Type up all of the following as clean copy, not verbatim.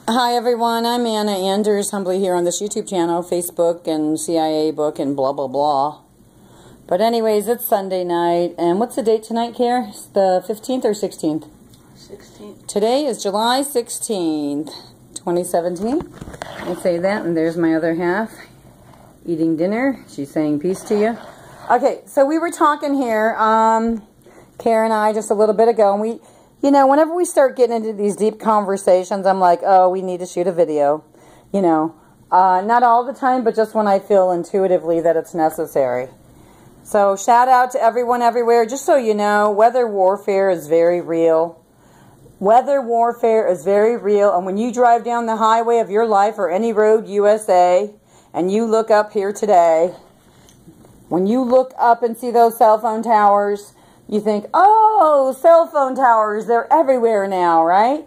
Hi everyone, I'm Anna Anders, humbly here on this YouTube channel, Facebook and CIA book and blah blah blah. But anyways, it's Sunday night, and what's the date tonight, Care? It's the 15th or 16th? 16th. Today is July 16th, 2017. I say that, and there's my other half eating dinner. She's saying peace to you. Okay, so we were talking here, Care and I, just a little bit ago, and we... You know, whenever we start getting into these deep conversations, I'm like, oh, we need to shoot a video. You know, not all the time, but just when I feel intuitively that it's necessary. So, shout out to everyone everywhere. Just so you know, weather warfare is very real. Weather warfare is very real. And when you drive down the highway of your life or any road, USA, and you look up here today, when you look up and see those cell phone towers, you think, oh, cell phone towers, they're everywhere now, right?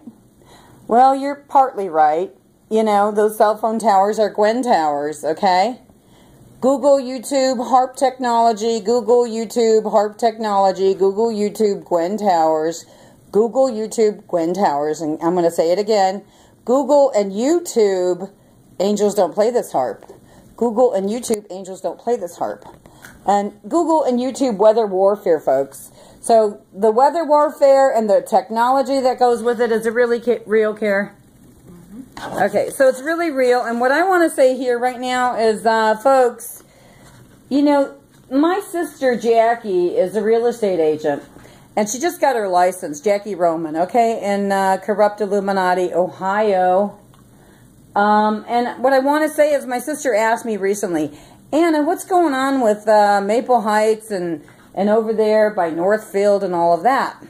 Well, you're partly right. You know, those cell phone towers are Gwen towers, okay? Google YouTube Haarp technology, Google YouTube Haarp technology, Google YouTube Gwen towers, Google YouTube Gwen towers, and I'm going to say it again. Google and YouTube, angels don't play this harp. Google and YouTube, angels don't play this harp. And Google and YouTube weather warfare, folks. So the weather warfare and the technology that goes with it is a really real, Care. Okay, so it's really real. And what I want to say here right now is, folks, you know, my sister Jackie is a real estate agent. And she just got her license, Jackie Roman, okay, in Corrupt Illuminati, Ohio. And what I want to say is my sister asked me recently, Anna, what's going on with Maple Heights and over there by Northfield and all of that?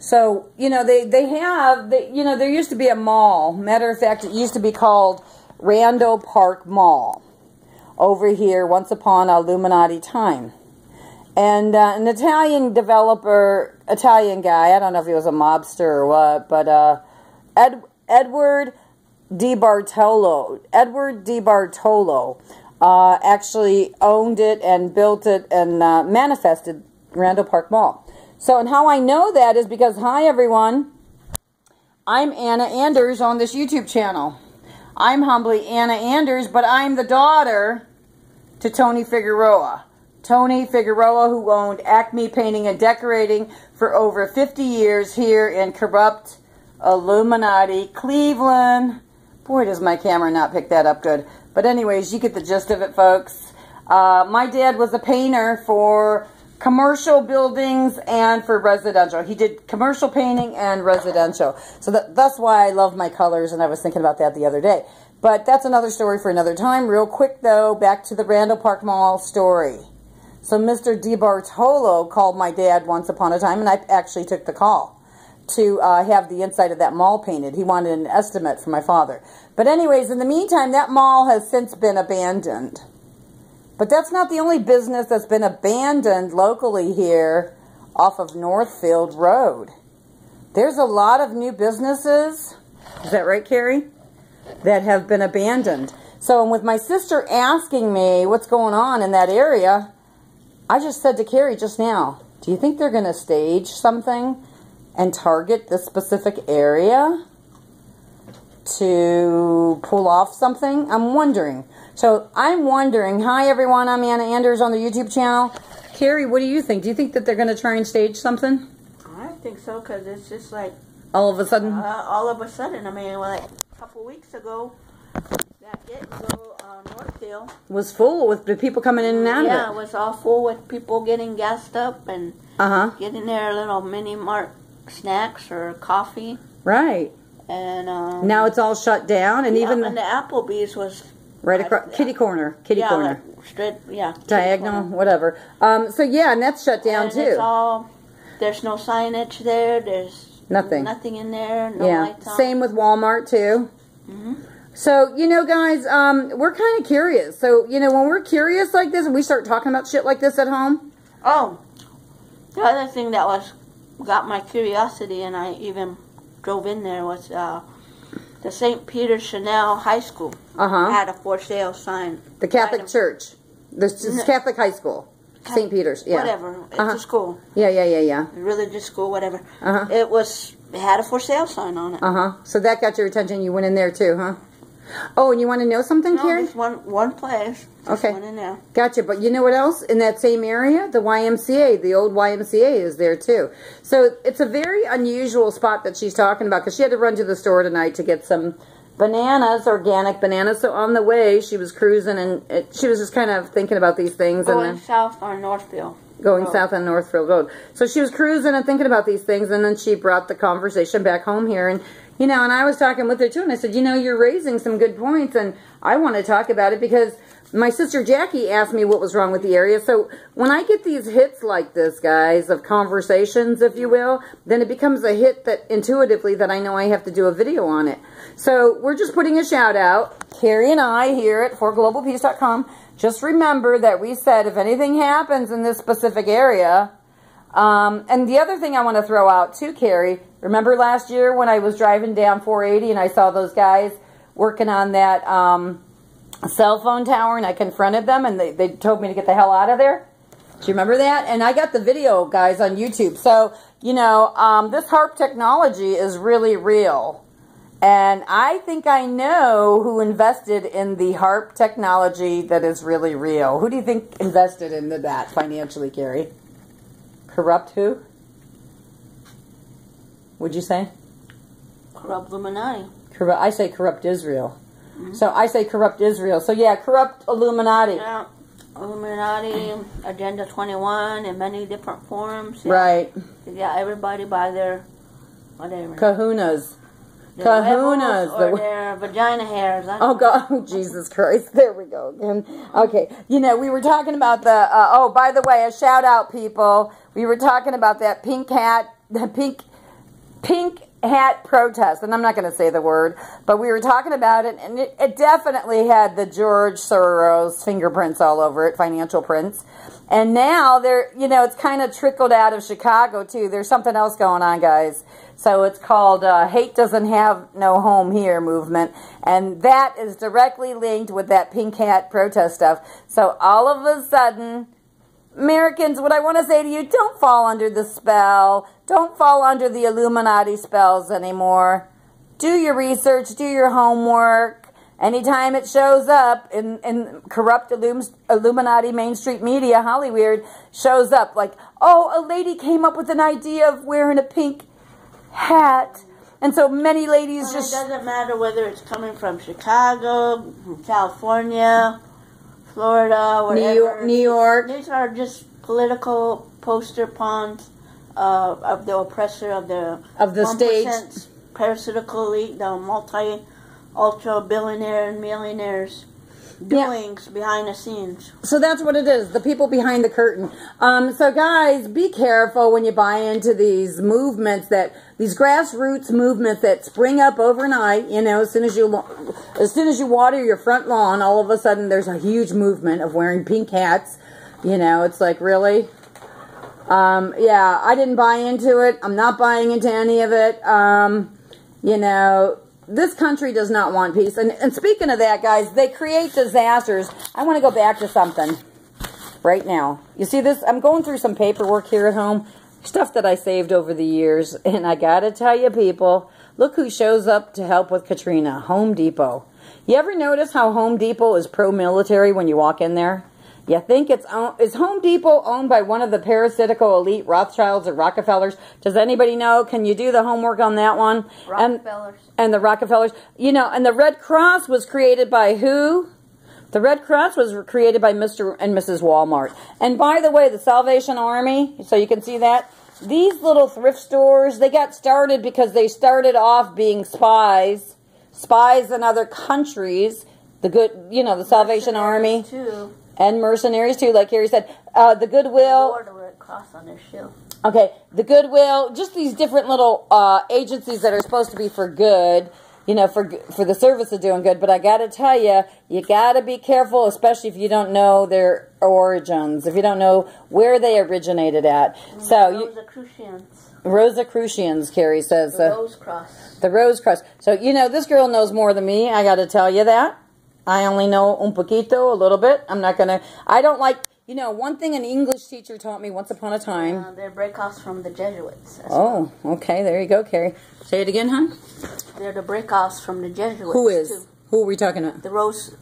So, you know, you know, there used to be a mall. Matter of fact, it used to be called Randall Park Mall over here once upon Illuminati time. And an Italian developer, Italian guy, I don't know if he was a mobster or what, but Edward DiBartolo actually owned it and built it and manifested Randall Park Mall. So, and how I know that is because, hi everyone, I'm Anna Anders on this YouTube channel. I'm humbly Anna Anders, but I'm the daughter to Tony Figueroa. Tony Figueroa, who owned Acme Painting and Decorating for over 50 years here in Corrupt Illuminati, Cleveland. Boy, does my camera not pick that up good. But anyways, you get the gist of it, folks. My dad was a painter for commercial buildings and for residential. He did commercial painting and residential. So that's why I love my colors, and I was thinking about that the other day. But that's another story for another time. Real quick, though, back to the Randall Park Mall story. So Mr. DiBartolo called my dad once upon a time, and I actually took the call to have the inside of that mall painted. He wanted an estimate from my father. But anyways, in the meantime, that mall has since been abandoned. But that's not the only business that's been abandoned locally here off of Northfield Road. There's a lot of new businesses, is that right, Carrie, that have been abandoned. So with my sister asking me what's going on in that area, I just said to Carrie just now, do you think they're going to stage something and target this specific area to pull off something? I'm wondering. So I'm wondering. Hi everyone, I'm Anna Anders on the YouTube channel. Carrie, what do you think? Do you think that they're going to try and stage something? I think so, because it's just like... All of a sudden? All of a sudden. I mean, like a couple weeks ago, that get-go Northfield was full with the people coming in and out of it. Yeah, it was all full with people getting gassed up and getting their little mini-mart snacks or coffee. Right. And now it's all shut down, and even and the Applebee's was right across kitty corner, corner, like straight, diagonal, whatever. So yeah, and that's shut down and too. It's all, there's no signage there. There's nothing in there. No lights on. Same with Walmart too. So you know, guys, we're kind of curious. So you know, when we're curious like this, and we start talking about shit like this at home. Oh, the other thing that got my curiosity, and I even drove in there, was the St. Peter Chanel High School had a for sale sign. The Catholic Church, the Catholic High School, St. Peter's, whatever. It's a school. Yeah. A religious school, whatever. It was They had a for sale sign on it. Uh-huh. So that got your attention. You went in there too, huh? Oh, and you want to know something, Carrie? Just one place. Okay. Went in there. Gotcha. But you know what else? In that same area, the YMCA, the old YMCA is there too. So it's a very unusual spot that she's talking about because she had to run to the store tonight to get some bananas, organic bananas. So on the way, she was cruising and she was just kind of thinking about these things. Going south on Northfield. Going south on Northfield Road. So she was cruising and thinking about these things, and then she brought the conversation back home here. And, you know, and I was talking with her too, and I said, you know, you're raising some good points, and I want to talk about it because my sister Jackie asked me what was wrong with the area. So when I get these hits like this, guys, of conversations, if you will, then it becomes a hit that intuitively that I know I have to do a video on it. So we're just putting a shout out, Carrie and I here at forglobalpeace.com. Just remember that we said if anything happens in this specific area, and the other thing I want to throw out too, Carrie, remember last year when I was driving down 480 and I saw those guys working on that cell phone tower and I confronted them and they told me to get the hell out of there? Do you remember that? And I got the video, guys, on YouTube. So, you know, this Haarp technology is really real. And I think I know who invested in the Haarp technology that is really real. Who do you think invested into that financially, Carrie? Corrupt who? Would you say? Corrupt Illuminati. I say corrupt Israel. Mm-hmm. So I say corrupt Israel. So yeah, corrupt Illuminati. Yeah. Illuminati, Agenda 21, in many different forms. Yeah. Right. Yeah, everybody by their whatever. Kahunas. Kahunas. Or their vagina hairs. Oh, God. Oh, Jesus Christ. There we go again. Okay. You know, we were talking about the, oh, by the way, a shout out, people. We were talking about that pink hat protest. And I'm not going to say the word, but we were talking about it. And it definitely had the George Soros fingerprints all over it, financial prints. And now, you know, it's kind of trickled out of Chicago, too. There's something else going on, guys. So it's called Hate Doesn't Have No Home Here movement. And that is directly linked with that pink hat protest stuff. So all of a sudden, Americans, what I want to say to you, don't fall under the spell. Don't fall under the Illuminati spells anymore. Do your research. Do your homework. Anytime it shows up in corrupt Illuminati Main Street media, Hollyweird shows up like, oh, a lady came up with an idea of wearing a pink hat. And so many ladies It just... doesn't matter whether it's coming from Chicago, from California, Florida, whatever. New York. These are just political poster pawns of the oppressor of the 1% state parasitical elite, the ultra billionaire and millionaires doings behind the scenes. So that's what it is, the people behind the curtain. So guys, be careful when you buy into these movements, these grassroots movements that spring up overnight. You know, as soon as you water your front lawn, all of a sudden there's a huge movement of wearing pink hats. You know, it's like, really? Yeah, I didn't buy into it. I'm not buying into any of it. You know, this country does not want peace. And speaking of that, guys, they create disasters. I want to go back to something right now. You see this? I'm going through some paperwork here at home, stuff that I saved over the years. And I got to tell you, people, look who shows up to help with Katrina, Home Depot. You ever notice how Home Depot is pro-military when you walk in there? You think is Home Depot owned by one of the parasitical elite Rothschilds or Rockefellers? Does anybody know? Can you do the homework on that one? Rockefellers. And the Rockefellers. You know, and the Red Cross was created by who? The Red Cross was created by Mr. and Mrs. Walmart. And by the way, the Salvation Army, so you can see that, these little thrift stores, they got started because they started off being spies in other countries. The good, you know, the Salvation Army. Too. And mercenaries too, like Carrie said. The Goodwill. The Red Cross on their shoe. Okay, the Goodwill. Just these different little agencies that are supposed to be for good. You know, for the service of doing good. But I got to tell you, you got to be careful, especially if you don't know their origins, if you don't know where they originated at. Rosicrucians, Carrie says. The Rose Cross. The Rose Cross. So, you know, this girl knows more than me. I got to tell you that. I only know un poquito, a little bit. I'm not going to... I don't like... You know, one thing an English teacher taught me once upon a time. They're breakoffs from the Jesuits. Oh, okay. There you go, Carrie. Say it again, hon. They're the breakoffs from the Jesuits. Who is? Too. Who are we talking about? The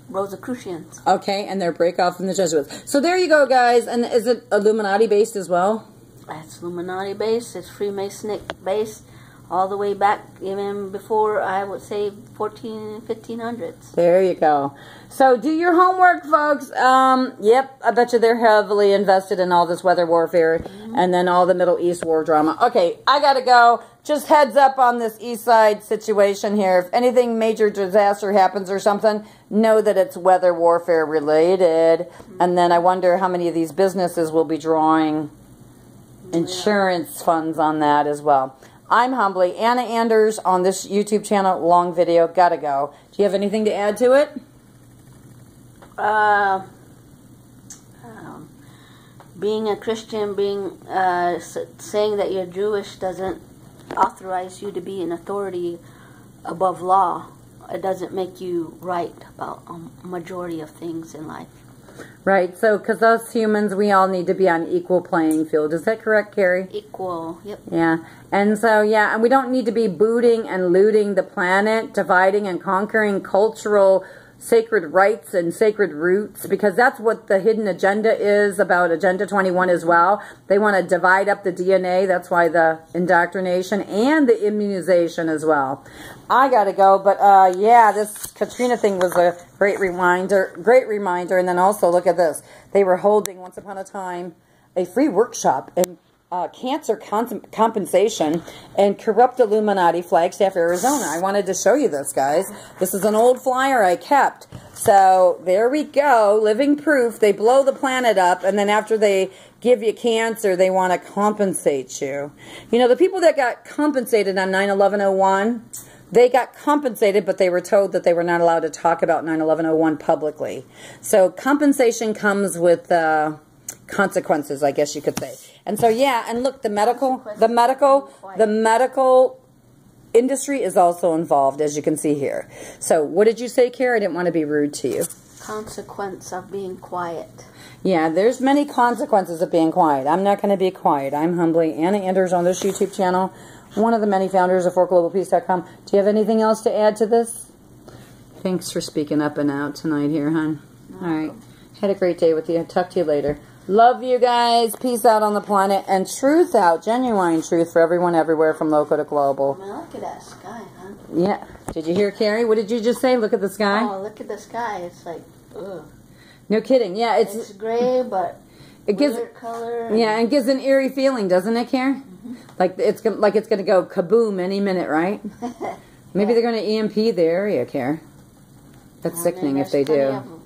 Rosicrucians. Okay, and they're breakoff from the Jesuits. So there you go, guys. And is it Illuminati based as well? It's Illuminati based. It's Freemasonic based. All the way back, even before, I would say, 1500s. There you go. So do your homework, folks. Yep, I bet you they're heavily invested in all this weather warfare and then all the Middle East war drama. Okay, I got to go. Just heads up on this East Side situation here. If anything major disaster happens or something, know that it's weather warfare related. And then I wonder how many of these businesses will be drawing insurance funds on that as well. I'm humbly Anna Anders on this YouTube channel. Long video. Gotta go. Do you have anything to add to it? Being a Christian, saying that you're Jewish doesn't authorize you to be an authority above law. It doesn't make you right about a majority of things in life. Right, so because us humans, we all need to be on equal playing field. Is that correct, Carrie? Equal, yep. Yeah, and so, yeah, and we don't need to be booting and looting the planet, dividing and conquering cultural sacred rights and sacred roots, because that's what the hidden agenda is about Agenda 21 as well. They want to divide up the DNA. That's why the indoctrination and the immunization as well. I got to go, but yeah, this Katrina thing was a great reminder. And then also, look at this. They were holding, once upon a time, a free workshop in cancer compensation and corrupt Illuminati, Flagstaff, Arizona. I wanted to show you this, guys. This is an old flyer I kept. So there we go, living proof. They blow the planet up, and then after they give you cancer, they want to compensate you. You know, the people that got compensated on 9/11/01, they got compensated, but they were told that they were not allowed to talk about 9/11/01 publicly. So compensation comes with consequences, I guess you could say. And so, yeah, and look, the medical industry is also involved, as you can see here. So, what did you say, Kara? I didn't want to be rude to you. Consequence of being quiet. Yeah, there's many consequences of being quiet. I'm not going to be quiet. I'm humbly Anna Anders on this YouTube channel, one of the many founders of ForGlobalPeace.com. Do you have anything else to add to this? Thanks for speaking up and out tonight here, hon. All right. Had a great day with you. Talk to you later. Love you guys. Peace out on the planet. And truth out. Genuine truth for everyone everywhere from local to global. I mean, look at that sky, huh? Yeah. Did you hear, Carrie? What did you just say? Look at the sky? Oh, look at the sky. It's like, ugh. No kidding. Yeah, it's gray, but it gives color. Yeah, and gives an eerie feeling, doesn't it, Carrie? Like it's going to go kaboom any minute, right? Maybe they're going to EMP the area, Carrie. That's sickening if they do.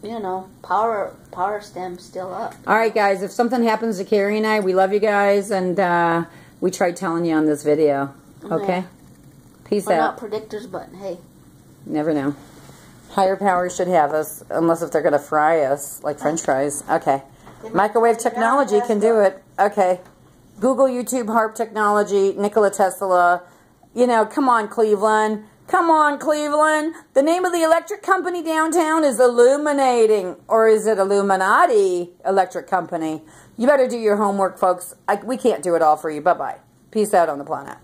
You know, power stem's still up. All right, guys. If something happens to Carrie and I, we love you guys, and we tried telling you on this video. Okay? Yeah. Peace out. We're not predictors, but hey. Never know. Higher powers should have us, unless if they're going to fry us like French fries. Okay. Microwave technology can do it. Okay. Google, YouTube, Haarp technology, Nikola Tesla. You know, come on, Cleveland. Come on, Cleveland. The name of the electric company downtown is Illuminating. Or is it Illuminati Electric Company? You better do your homework, folks. We can't do it all for you. Bye-bye. Peace out on the planet.